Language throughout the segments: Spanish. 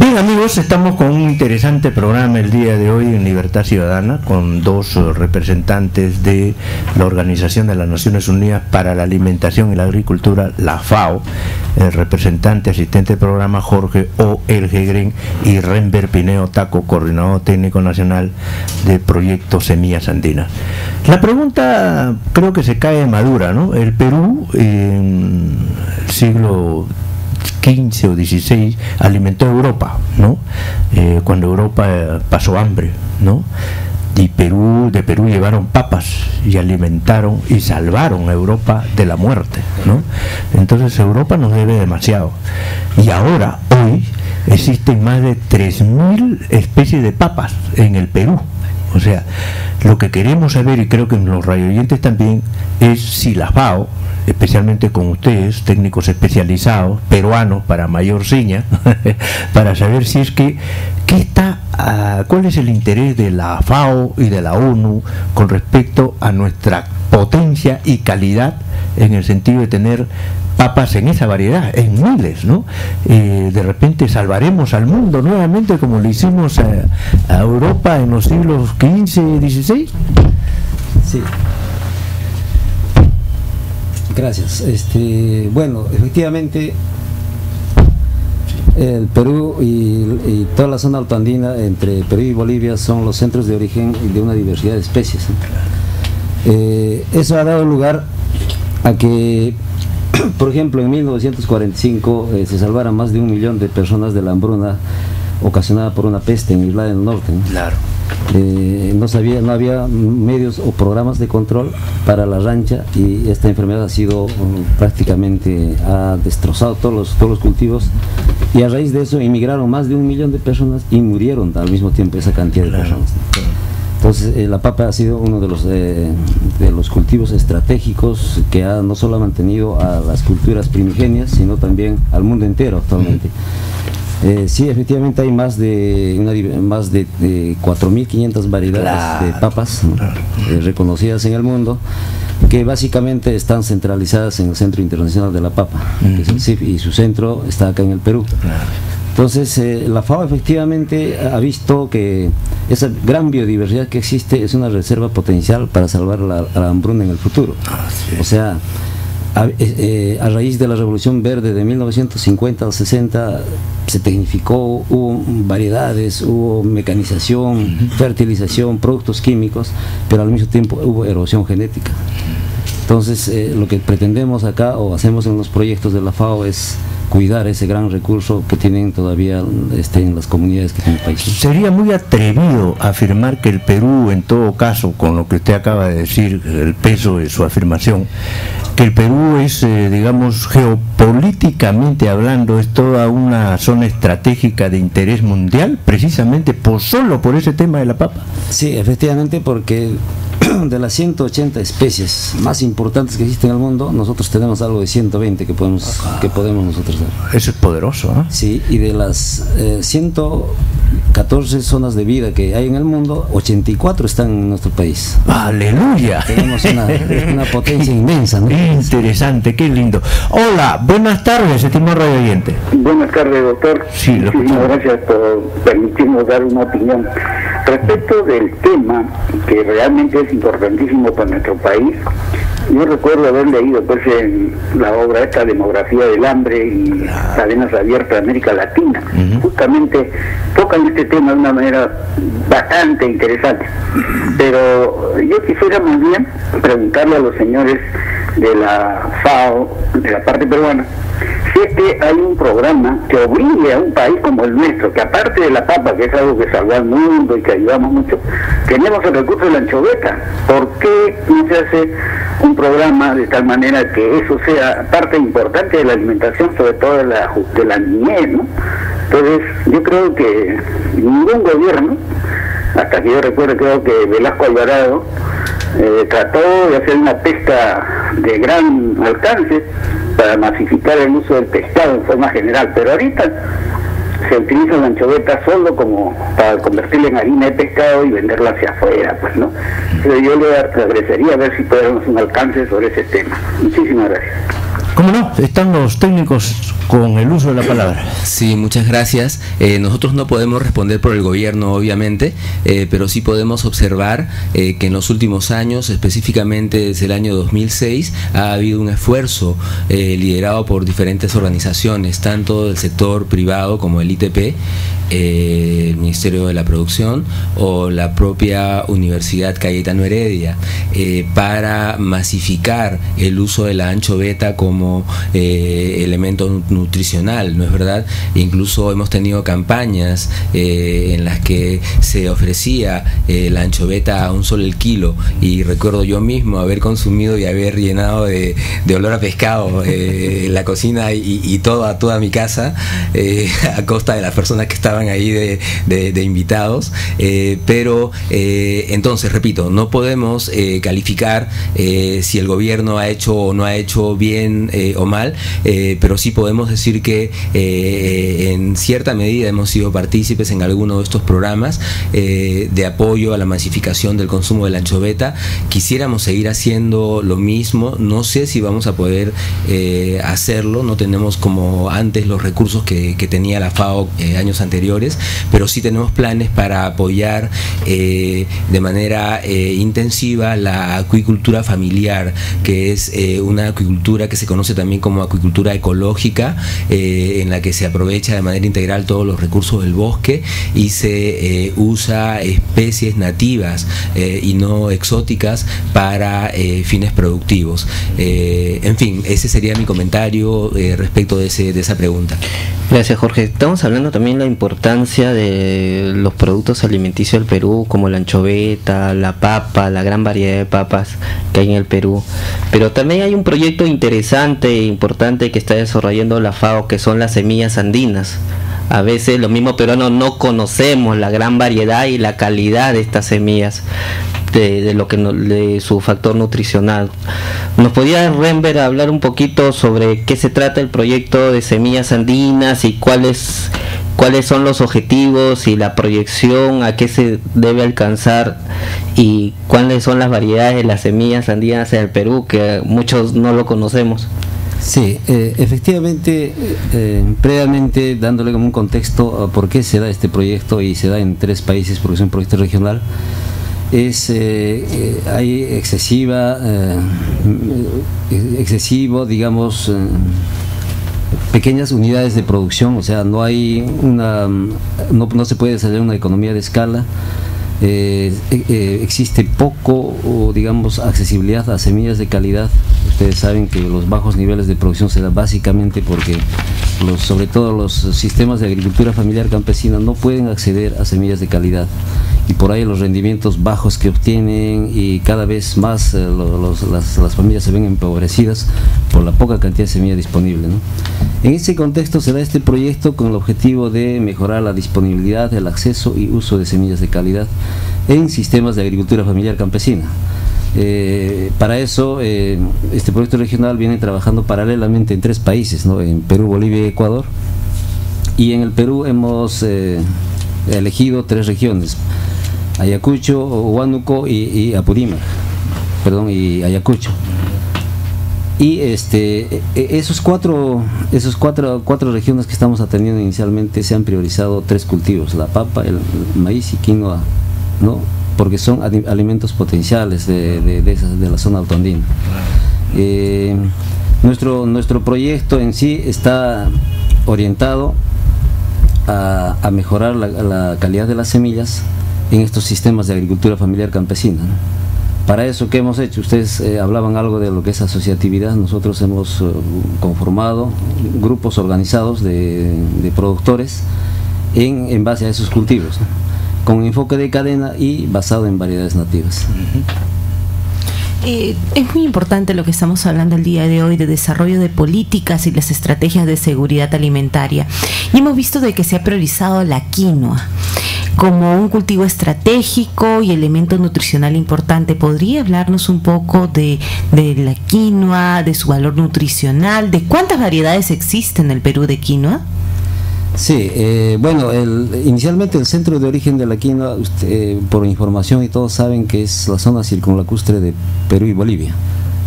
Bien, amigos, estamos con un interesante programa el día de hoy en Libertad Ciudadana, con dos representantes de la Organización de las Naciones Unidas para la Alimentación y la Agricultura, la FAO, el representante asistente del programa Jorge O. Elgegren y Renber Pineo Taco, coordinador técnico nacional del proyecto Semillas Andinas. La pregunta creo que se cae madura, ¿no? El Perú en el siglo XV o XVI alimentó a Europa, ¿no? Cuando Europa pasó hambre, ¿no? Y de Perú llevaron papas y alimentaron y salvaron a Europa de la muerte, ¿no? Entonces Europa nos debe demasiado. Y ahora, hoy, existen más de 3.000 especies de papas en el Perú. O sea, lo que queremos saber, y creo que los radioyentes también, es si la FAO, especialmente con ustedes, técnicos especializados, peruanos para mayor seña, para saber si es que, cuál es el interés de la FAO y de la ONU con respecto a nuestra potencia y calidad en el sentido de tener papas en esa variedad, en miles, ¿no? De repente salvaremos al mundo nuevamente como lo hicimos a Europa en los siglos XV, XVI. Sí. Gracias. Bueno, efectivamente el Perú y toda la zona altoandina entre Perú y Bolivia son los centros de origen de una diversidad de especies, ¿no? Eso ha dado lugar a que, por ejemplo, en 1945 se salvaran más de 1 millón de personas de la hambruna ocasionada por una peste en Irlanda del Norte, ¿no? Claro. No había medios o programas de control para la rancha, y esta enfermedad prácticamente ha destrozado todos los cultivos, y a raíz de eso emigraron más de 1 millón de personas y murieron al mismo tiempo esa cantidad de personas. Entonces la papa ha sido uno de los cultivos estratégicos que ha no solo mantenido a las culturas primigenias, sino también al mundo entero actualmente. Sí, efectivamente hay más de 4.500 variedades de papas reconocidas en el mundo, que básicamente están centralizadas en el Centro Internacional de la Papa, que es el CIF, y su centro está acá en el Perú. Entonces la FAO efectivamente ha visto que esa gran biodiversidad que existe es una reserva potencial para salvar la hambruna en el futuro. O sea, a raíz de la Revolución Verde de 1950 al 60 se tecnificó, hubo variedades, hubo mecanización, fertilización, productos químicos, pero al mismo tiempo hubo erosión genética. Entonces lo que pretendemos acá o hacemos en los proyectos de la FAO es cuidar ese gran recurso que tienen todavía en las comunidades que tienen el país. Sería muy atrevido afirmar que el Perú, en todo caso, con lo que usted acaba de decir, el peso de su afirmación, que el Perú es, digamos, geopolíticamente hablando, es toda una zona estratégica de interés mundial, precisamente solo por ese tema de la papa. Sí, efectivamente, porque de las 180 especies más importantes que existen en el mundo, nosotros tenemos algo de 120 que podemos nosotros dar. Eso es poderoso, ¿eh? Sí, y de las 114 zonas de vida que hay en el mundo, 84 están en nuestro país. ¡Aleluya! Tenemos una potencia inmensa, ¿no? Qué interesante, qué lindo. Hola, buenas tardes, estimado radio oyente. Buenas tardes, doctor. Sí, muchísimas gracias por permitirnos dar una opinión. Respecto del tema, que realmente es importantísimo para nuestro país, yo recuerdo haber leído pues en la obra esta Demografía del Hambre y Cadenas Abiertas de América Latina. Justamente tocan este tema de una manera bastante interesante. Pero yo quisiera más bien preguntarle a los señores de la FAO, de la parte peruana, si es que hay un programa que obligue a un país como el nuestro, que aparte de la papa, que es algo que salva al mundo y que ayudamos mucho, tenemos el recurso de la anchoveta. ¿Por qué no se hace un programa de tal manera que eso sea parte importante de la alimentación, sobre todo de la niñez, ¿no? Entonces, yo creo que ningún gobierno, hasta que yo recuerdo, creo que Velasco Alvarado trató de hacer una pesca de gran alcance para masificar el uso del pescado en forma general, pero ahorita se utiliza la anchoveta solo como para convertirla en harina de pescado y venderla hacia afuera, pues, ¿no? Entonces yo le agradecería a ver si podemos un alcance sobre ese tema. Muchísimas gracias. ¿Cómo no? Están los técnicos con el uso de la palabra. Sí, muchas gracias. Nosotros no podemos responder por el gobierno, obviamente, pero sí podemos observar que en los últimos años, específicamente desde el año 2006, ha habido un esfuerzo liderado por diferentes organizaciones, tanto del sector privado como el ITP, el Ministerio de la Producción o la propia Universidad Cayetano Heredia, para masificar el uso de la anchoveta como elemento nutricional, ¿no es verdad? Incluso hemos tenido campañas en las que se ofrecía la anchoveta a un solo el kilo, y recuerdo yo mismo haber consumido y haber llenado de olor a pescado la cocina y toda mi casa, a costa de las personas que estaban ahí de invitados, pero entonces, repito, no podemos calificar si el gobierno ha hecho o no ha hecho bien o mal, pero sí podemos decir que en cierta medida hemos sido partícipes en alguno de estos programas de apoyo a la masificación del consumo de la anchoveta. Quisiéramos seguir haciendo lo mismo, no sé si vamos a poder hacerlo, no tenemos como antes los recursos que tenía la FAO años anteriores, pero sí tenemos planes para apoyar de manera intensiva la acuicultura familiar, que es una acuicultura que se conoce también como acuicultura ecológica, en la que se aprovecha de manera integral todos los recursos del bosque y se usa especies nativas y no exóticas para fines productivos. En fin, ese sería mi comentario respecto de esa pregunta. Gracias, Jorge. Estamos hablando también de la importancia de los productos alimenticios del Perú, como la anchoveta, la papa, la gran variedad de papas que hay en el Perú. Pero también hay un proyecto interesante e importante que está desarrollando la FAO, que son las semillas andinas. A veces los mismos peruanos no conocemos la gran variedad y la calidad de estas semillas, de su factor nutricional. ¿Nos podría Renber hablar un poquito sobre qué se trata el proyecto de semillas andinas y cuáles son los objetivos y la proyección, a qué se debe alcanzar y cuáles son las variedades de las semillas andinas en el Perú, que muchos no lo conocemos? Sí, efectivamente, previamente dándole como un contexto a por qué se da este proyecto, y se da en 3 países porque es un proyecto regional. Hay excesivo, digamos, pequeñas unidades de producción, o sea, no se puede desarrollar una economía de escala. Existe poco, digamos, accesibilidad a semillas de calidad. Ustedes saben que los bajos niveles de producción se dan básicamente porque sobre todo los sistemas de agricultura familiar campesina no pueden acceder a semillas de calidad, y por ahí los rendimientos bajos que obtienen, y cada vez más las familias se ven empobrecidas por la poca cantidad de semilla disponible, ¿no? En ese contexto se da este proyecto con el objetivo de mejorar la disponibilidad, el acceso y uso de semillas de calidad en sistemas de agricultura familiar campesina. Para eso, este proyecto regional viene trabajando paralelamente en 3 países, ¿no? En Perú, Bolivia y Ecuador. Y en el Perú hemos elegido 3 regiones: Ayacucho, Huánuco y Apurímac, y Ayacucho. Y esos cuatro regiones que estamos atendiendo inicialmente se han priorizado 3 cultivos: la papa, el maíz y quinoa, ¿no? Porque son alimentos potenciales de la zona autoandina. Nuestro proyecto en sí está orientado a mejorar la calidad de las semillas en estos sistemas de agricultura familiar campesina, ¿no? Para eso, ¿qué hemos hecho? Ustedes hablaban algo de lo que es asociatividad. Nosotros hemos conformado grupos organizados de productores en base a esos cultivos, ¿no? Con enfoque de cadena y basado en variedades nativas. Es muy importante lo que estamos hablando el día de hoy, de desarrollo de políticas y las estrategias de seguridad alimentaria. Y hemos visto de que se ha priorizado la quinoa como un cultivo estratégico y elemento nutricional importante. ¿Podría hablarnos un poco de la quinoa, de su valor nutricional, de cuántas variedades existen en el Perú de quinoa? Sí, bueno, inicialmente el centro de origen de la quinoa, por información y todos saben que es la zona circunlacustre de Perú y Bolivia.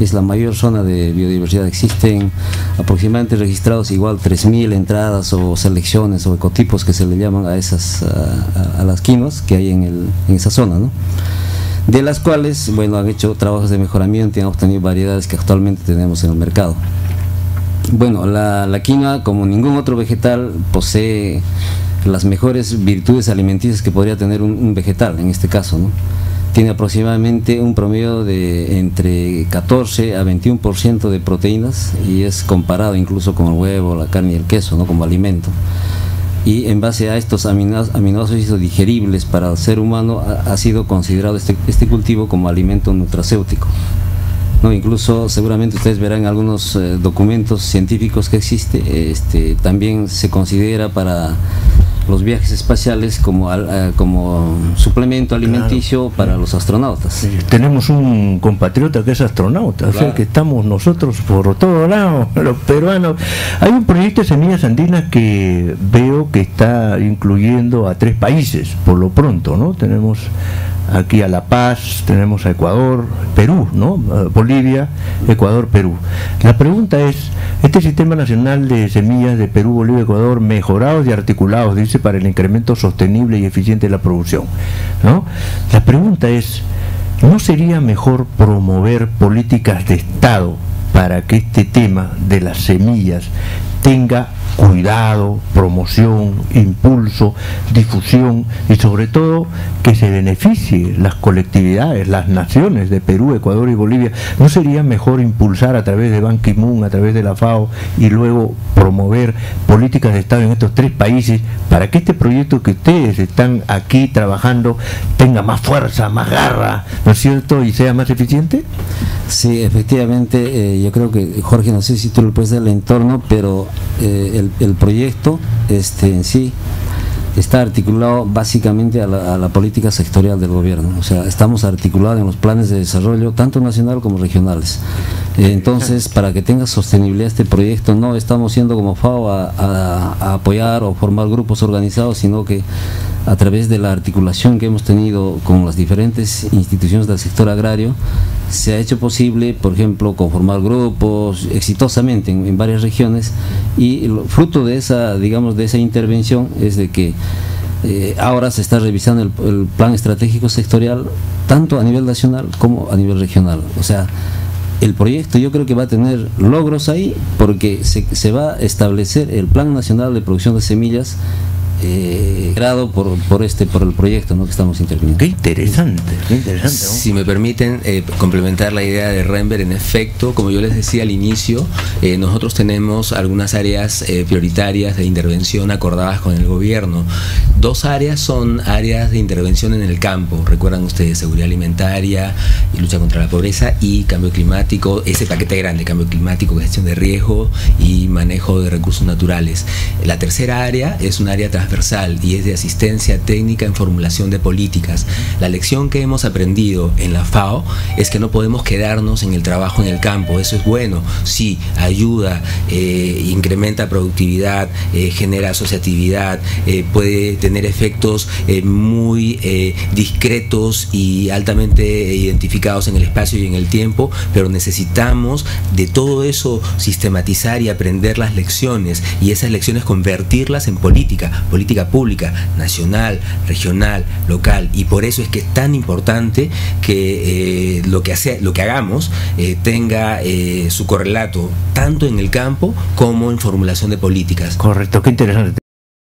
es la mayor zona de biodiversidad. Existen aproximadamente registrados igual 3.000 entradas o selecciones o ecotipos que se le llaman a esas a las quinoas que hay en esa zona, ¿no? De las cuales, bueno, han hecho trabajos de mejoramiento y han obtenido variedades que actualmente tenemos en el mercado. Bueno, la quinoa, como ningún otro vegetal, posee las mejores virtudes alimenticias que podría tener un vegetal, en este caso, ¿no? Tiene aproximadamente un promedio de entre 14 a 21% de proteínas y es comparado incluso con el huevo, la carne y el queso, ¿no? Como alimento. Y en base a estos aminoácidos digeribles para el ser humano ha sido considerado este cultivo como alimento nutracéutico, ¿no? Incluso seguramente ustedes verán algunos documentos científicos que existe, también se considera para los viajes espaciales como suplemento alimenticio, claro, para los astronautas. Sí, tenemos un compatriota que es astronauta, claro. O sea que estamos nosotros por todos lados, los peruanos. Hay un proyecto de semillas andinas que veo que está incluyendo a 3 países, por lo pronto, ¿no? Tenemos aquí a La Paz, tenemos a Ecuador, Perú, ¿no? Bolivia, Ecuador, Perú. La pregunta es, este Sistema Nacional de Semillas de Perú, Bolivia, Ecuador, mejorados y articulados, dice, para el incremento sostenible y eficiente de la producción, ¿no? La pregunta es, ¿no sería mejor promover políticas de Estado para que este tema de las semillas tenga cuidado, promoción, impulso, difusión y sobre todo que se beneficie las colectividades, las naciones de Perú, Ecuador y Bolivia? ¿No sería mejor impulsar a través de Ban Ki-moon, a través de la FAO y luego promover políticas de Estado en estos 3 países para que este proyecto que ustedes están aquí trabajando tenga más fuerza, más garra, ¿no es cierto? Y sea más eficiente? Sí, efectivamente, yo creo que, Jorge, no sé si tú le puedes dar el entorno, pero el proyecto en sí está articulado básicamente a la política sectorial del gobierno. O sea, estamos articulados en los planes de desarrollo tanto nacional como regionales. Entonces, para que tenga sostenibilidad este proyecto, no estamos yendo como FAO a apoyar o formar grupos organizados, sino que a través de la articulación que hemos tenido con las diferentes instituciones del sector agrario, se ha hecho posible, por ejemplo, conformar grupos exitosamente en varias regiones, y fruto de esa, digamos, de esa intervención es de que ahora se está revisando el plan estratégico sectorial tanto a nivel nacional como a nivel regional. O sea, el proyecto yo creo que va a tener logros ahí porque se va a establecer el Plan Nacional de Producción de Semillas creado por el proyecto, ¿no?, que estamos interviniendo. Qué interesante, ¿no? Si me permiten complementar la idea de Renber, en efecto, como yo les decía al inicio, nosotros tenemos algunas áreas prioritarias de intervención acordadas con el gobierno. 2 áreas son áreas de intervención en el campo, recuerdan ustedes, seguridad alimentaria y lucha contra la pobreza y cambio climático, ese paquete grande, cambio climático, gestión de riesgo y manejo de recursos naturales. La tercera área es un área transversal y es de asistencia técnica en formulación de políticas. La lección que hemos aprendido en la FAO es que no podemos quedarnos en el trabajo en el campo. Eso es bueno, sí, ayuda, incrementa productividad, genera asociatividad, puede tener efectos muy discretos y altamente identificados en el espacio y en el tiempo, pero necesitamos de todo eso sistematizar y aprender las lecciones, y esas lecciones convertirlas en política pública, nacional, regional, local, y por eso es que es tan importante que lo que hagamos tenga su correlato tanto en el campo como en formulación de políticas. Correcto, qué interesante.